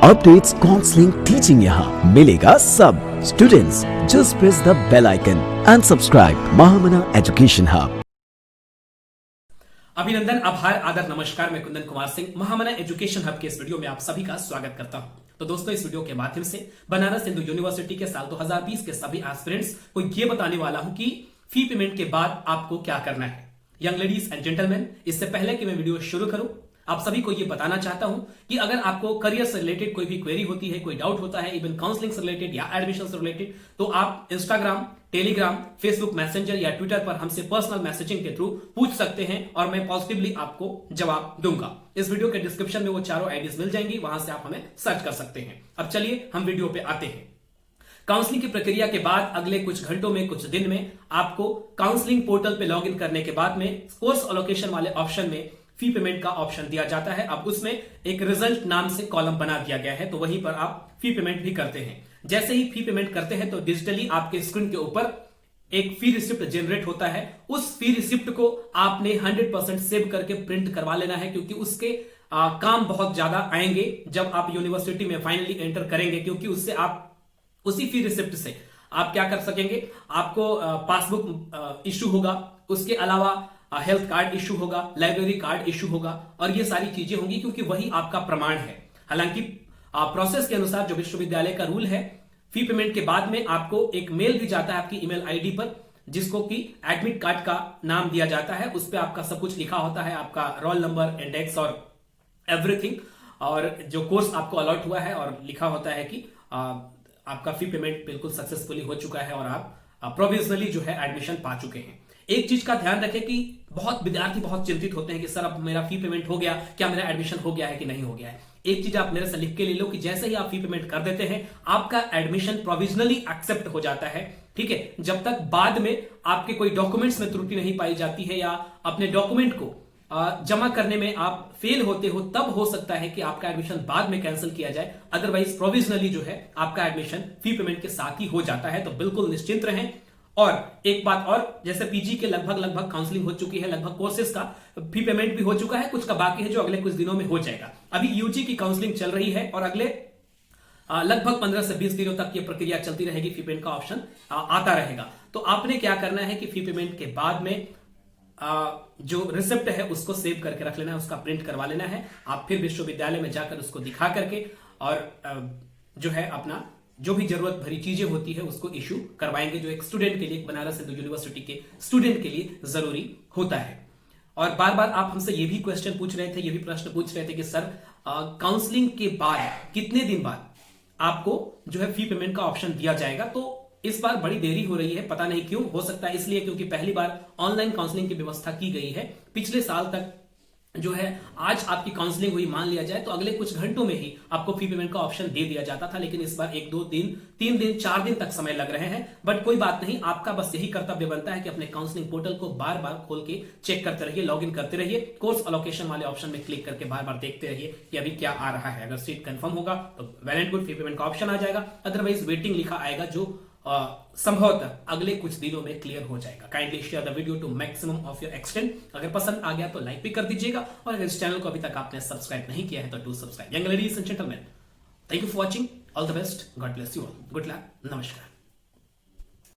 Updates, counselling, teaching यहाँ मिलेगा सब। Students just press the bell icon and subscribe Mahamana education hub. अभिनंदन, आभार, आदर, नमस्कार। मैं कुंदन कुमार सिंह महामना एजुकेशन हब के इस वीडियो में आप सभी का स्वागत करता हूं। तो दोस्तों, इस वीडियो के माध्यम से बनारस हिंदू यूनिवर्सिटी के साल 2020 के सभी एस्पिरेंट्स को यह बताने वाला हूं कि फी पेमेंट के बाद आपको क्या करना है। यंग लेडीज एंड जेंटलमैन, इससे पहले कि मैं वीडियो शुरू करूं, आप सभी को यह बताना चाहता हूं कि अगर आपको करियर से रिलेटेड कोई भी क्वेरी होती है, कोई डाउट होता है, इवन काउंसलिंग से रिलेटेड या एडमिशन से रिलेटेड, तो आप इंस्टाग्राम, टेलीग्राम, फेसबुक मैसेंजर या ट्विटर पर हमसे पर्सनल मैसेजिंग के थ्रू पूछ सकते हैं और मैं पॉजिटिवली आपको जवाब दूंगा। इस वीडियो के डिस्क्रिप्शन में वो चारों आईडीज मिल जाएंगी, वहां से आप हमें सर्च कर सकते हैं। अब चलिए हम वीडियो पे आते हैं। काउंसलिंग की प्रक्रिया के बाद अगले कुछ घंटों में, कुछ दिन में आपको काउंसलिंग पोर्टल पे लॉगिन करने के बाद में कोर्स एलोकेशन वाले ऑप्शन में फी पेमेंट का ऑप्शन दिया जाता है। अब उसमें एक रिजल्ट नाम से कॉलम बना दिया गया है, तो वहीं पर आप फी पेमेंट भी करते हैं। जैसे ही फी पेमेंट करते हैं तो डिजिटली आपके स्क्रीन के ऊपर एक फी रिसिप्ट जनरेट होता है। उस फी रिसिप्ट को आपने 100% सेव करके प्रिंट करवा लेना है, क्योंकि उसके काम बहुत ज्यादा आएंगे जब आप यूनिवर्सिटी में फाइनली एंटर करेंगे, क्योंकि उससे आप उसी फी रिसिप्ट से आप क्या कर सकेंगे, आपको पासबुक इश्यू होगा, उसके अलावा हेल्थ कार्ड इशू होगा, लाइब्रेरी कार्ड इशू होगा और ये सारी चीजें होंगी, क्योंकि वही आपका प्रमाण है। हालांकि प्रोसेस के अनुसार जो विश्वविद्यालय का रूल है, फी पेमेंट के बाद में आपको एक मेल भी जाता है आपकी ईमेल आईडी पर, जिसको कि एडमिट कार्ड का नाम दिया जाता है। उस पर आपका सब कुछ लिखा होता है, आपका रोल नंबर, इंडेक्स और एवरीथिंग, और जो कोर्स आपको अलॉट हुआ है, और लिखा होता है कि आपका फी पेमेंट बिल्कुल सक्सेसफुली हो चुका है और आप प्रोविजनली जो है एडमिशन पा चुके हैं। एक चीज का ध्यान रखें कि बहुत विद्यार्थी बहुत चिंतित होते हैं कि सर अब मेरा फी पेमेंट हो गया, क्या मेरा एडमिशन हो गया है कि नहीं हो गया है। एक चीज आप मेरे से लिख के ले लो कि जैसे ही आप फी पेमेंट कर देते हैं, आपका एडमिशन प्रोविजनली एक्सेप्ट हो जाता है। ठीक है, जब तक बाद में आपके कोई डॉक्यूमेंट्स में त्रुटि नहीं पाई जाती है या अपने डॉक्यूमेंट को जमा करने में आप फेल होते हो, तब हो सकता है कि आपका एडमिशन बाद में कैंसिल किया जाए। अदरवाइज प्रोविजनली जो है आपका एडमिशन फी पेमेंट के साथ ही हो जाता है, तो बिल्कुल निश्चिंत रहें। और एक बात और, जैसे पीजी के लगभग काउंसलिंग हो चुकी है, लगभग कोर्सेज का फी पेमेंट भी हो चुका है, कुछ का बाकी है जो अगले कुछ दिनों में हो जाएगा। अभी यूजी की काउंसलिंग चल रही है और अगले लगभग 15 से 20 दिनों तक ये प्रक्रिया चलती रहेगी, फी पेमेंट का ऑप्शन आता रहेगा। तो आपने क्या करना है कि फी पेमेंट के बाद में जो रिसिप्ट है उसको सेव करके रख लेना है, उसका प्रिंट करवा लेना है। आप फिर विश्वविद्यालय में जाकर उसको दिखा करके और जो है अपना जो भी जरूरत भरी चीजें होती है उसको इशू करवाएंगे, जो एक स्टूडेंट के लिए, बनारस हिंदू यूनिवर्सिटी के स्टूडेंट के लिए जरूरी होता है। और बार बार आप हमसे ये भी क्वेश्चन पूछ रहे थे, ये भी प्रश्न पूछ रहे थे कि सर काउंसलिंग के बाद कितने दिन बाद आपको जो है फी पेमेंट का ऑप्शन दिया जाएगा। तो इस बार बड़ी देरी हो रही है, पता नहीं क्यों। हो सकता है इसलिए क्योंकि पहली बार ऑनलाइन काउंसलिंग की व्यवस्था की गई है। पिछले साल तक जो है, आज आपकी काउंसलिंग हुई मान लिया जाए तो अगले कुछ घंटों में ही आपको फी पेमेंट का ऑप्शन दे दिया जाता था, लेकिन इस बार 1 2 दिन 3 दिन 4 दिन तक समय लग रहे हैं। बट कोई बात नहीं, आपका बस यही कर्तव्य बनता है कि अपने काउंसलिंग पोर्टल को बार बार खोल के चेक करते रहिए, लॉगिन करते रहिए, कोर्स एलोकेशन वाले ऑप्शन में क्लिक करके बार बार देखते रहिए कि अभी क्या आ रहा है। अगर सीट कंफर्म होगा तो well and good, fee payment का ऑप्शन आ जाएगा, अदरवाइज वेटिंग लिखा आएगा, जो संभवतः अगले कुछ दिनों में क्लियर हो जाएगा। Kindly share the video to maximum of your extent. अगर पसंद आ गया तो लाइक भी कर दीजिएगा, और अगर इस चैनल को अभी तक आपने सब्सक्राइब नहीं किया है तो do subscribe. Young ladies and gentleman, thank you for watching, all the best, God bless you all, good luck, नमस्कार।